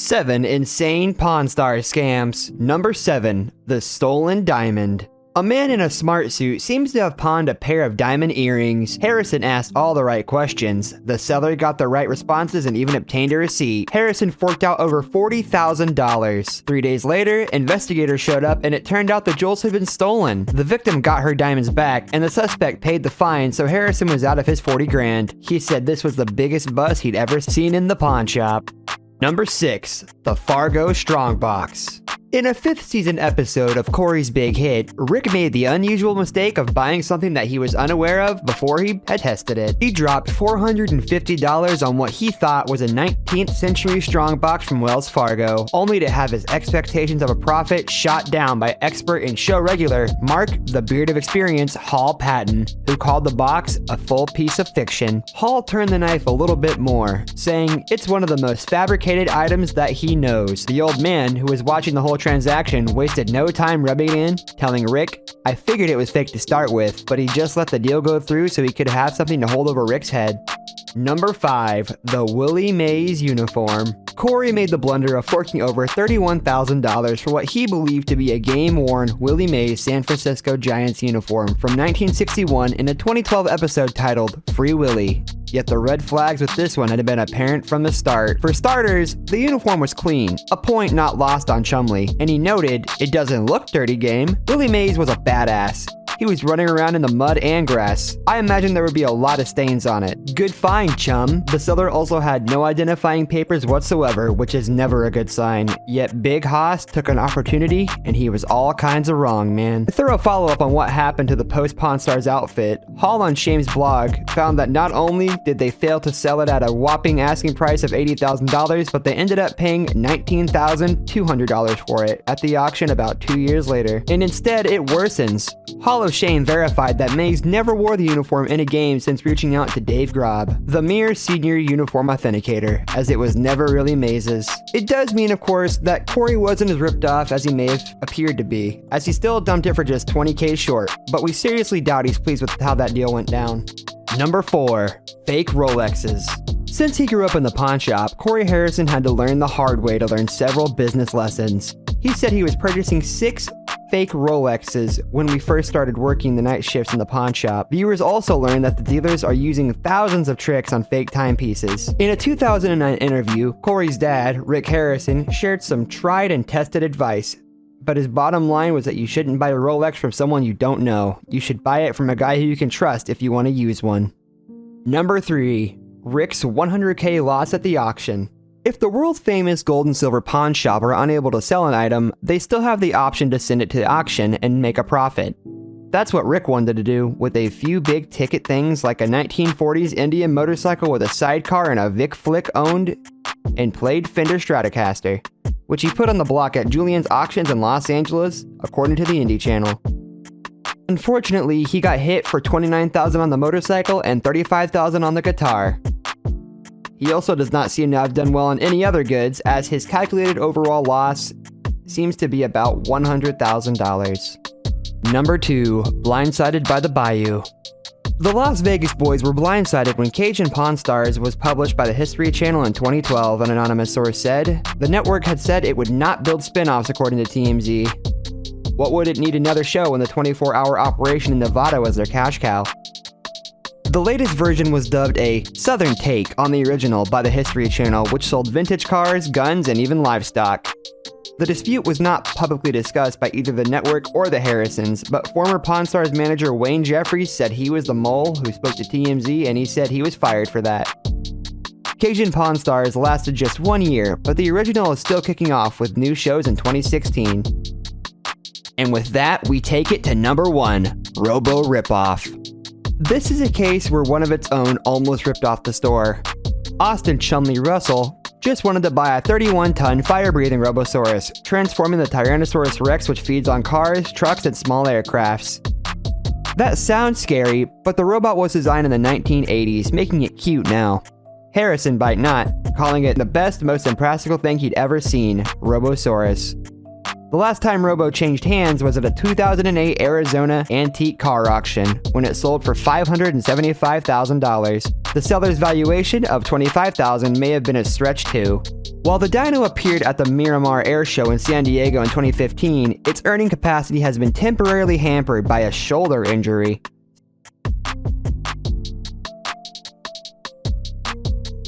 7 insane Pawn Stars scams. Number 7, the stolen diamond. A man in a smart suit seems to have pawned a pair of diamond earrings. Harrison asked all the right questions. The seller got the right responses and even obtained a receipt. Harrison forked out over $40,000. 3 days later, investigators showed up and it turned out the jewels had been stolen. The victim got her diamonds back and the suspect paid the fine, so Harrison was out of his 40 grand. He said this was the biggest bust he'd ever seen in the pawn shop. Number 6, the Fargo Strongbox. In a 5th season episode of Corey's Big Hit, Rick made the unusual mistake of buying something that he was unaware of before he had tested it. He dropped $450 on what he thought was a 19th century strongbox from Wells Fargo, only to have his expectations of a profit shot down by expert and show regular Mark the Beard of Experience Hall Patton, who called the box a full piece of fiction. Hall turned the knife a little bit more, saying it's one of the most fabricated items that he knows. The old man, who was watching the whole transaction, wasted no time rubbing it in, telling Rick, "I figured it was fake to start with, but he just let the deal go through so he could have something to hold over Rick's head." Number 5, the Willie Mays uniform. Corey made the blunder of forking over $31,000 for what he believed to be a game-worn Willie Mays San Francisco Giants uniform from 1961 in a 2012 episode titled Free Willy. Yet the red flags with this one had been apparent from the start. For starters, the uniform was clean, a point not lost on Chumlee, and he noted, "It doesn't look dirty, game." Willie Mays was a badass. He was running around in the mud and grass. I imagine there would be a lot of stains on it. Good find, chum. The seller also had no identifying papers whatsoever, which is never a good sign. Yet Big Hoss took an opportunity, and he was all kinds of wrong, man. A thorough follow-up on what happened to the post-Pawn Stars outfit, Hall on Shame's blog found that not only did they fail to sell it at a whopping asking price of $80,000, but they ended up paying $19,200 for it at the auction about 2 years later. And instead, it worsens. Hall of Shame verified that Mays never wore the uniform in a game since reaching out to Dave Grob, the mere senior uniform authenticator, as it was never really Mays's. It does mean, of course, that Corey wasn't as ripped off as he may have appeared to be, as he still dumped it for just $20K short, but we seriously doubt he's pleased with how that deal went down. Number 4, fake Rolexes. Since he grew up in the pawn shop, Corey Harrison had to learn the hard way to learn several business lessons. He said he was purchasing 6 fake Rolexes when we first started working the night shifts in the pawn shop. Viewers also learned that the dealers are using thousands of tricks on fake timepieces. In a 2009 interview, Corey's dad, Rick Harrison, shared some tried and tested advice. But his bottom line was that you shouldn't buy a Rolex from someone you don't know. You should buy it from a guy who you can trust if you want to use one. Number 3, Rick's $100K loss at the auction. If the world famous gold and silver pawn shop are unable to sell an item, they still have the option to send it to the auction and make a profit. That's what Rick wanted to do with a few big ticket things like a 1940s Indian motorcycle with a sidecar and a Vic Flick owned and played Fender Stratocaster, which he put on the block at Julian's Auctions in Los Angeles, according to the Indie Channel. Unfortunately, he got hit for $29,000 on the motorcycle and $35,000 on the guitar. He also does not seem to have done well on any other goods, as his calculated overall loss seems to be about $100,000. Number 2, Blindsided by the Bayou. The Las Vegas boys were blindsided when Cajun Pawn Stars was published by the History Channel in 2012, an anonymous source said. The network had said it would not build spin-offs according to TMZ. What would it need another show when the 24-hour operation in Nevada was their cash cow? The latest version was dubbed a Southern take on the original by the History Channel, which sold vintage cars, guns, and even livestock. The dispute was not publicly discussed by either the network or the Harrisons, but former Pawn Stars manager Wayne Jeffries said he was the mole who spoke to TMZ, and he said he was fired for that. Cajun Pawn Stars lasted just 1 year, but the original is still kicking off with new shows in 2016. And with that, we take it to number 1, Robo Ripoff. This is a case where one of its own almost ripped off the store. Austin Chumlee Russell just wanted to buy a 31-ton fire-breathing Robosaurus, transforming the Tyrannosaurus Rex, which feeds on cars, trucks, and small aircrafts. That sounds scary, but the robot was designed in the 1980s, making it cute now. Harrison bite not, calling it the best, most impractical thing he'd ever seen, Robosaurus. The last time Robo changed hands was at a 2008 Arizona antique car auction, when it sold for $575,000. The seller's valuation of $25,000 may have been a stretch too. While the Dino appeared at the Miramar Air Show in San Diego in 2015, its earning capacity has been temporarily hampered by a shoulder injury.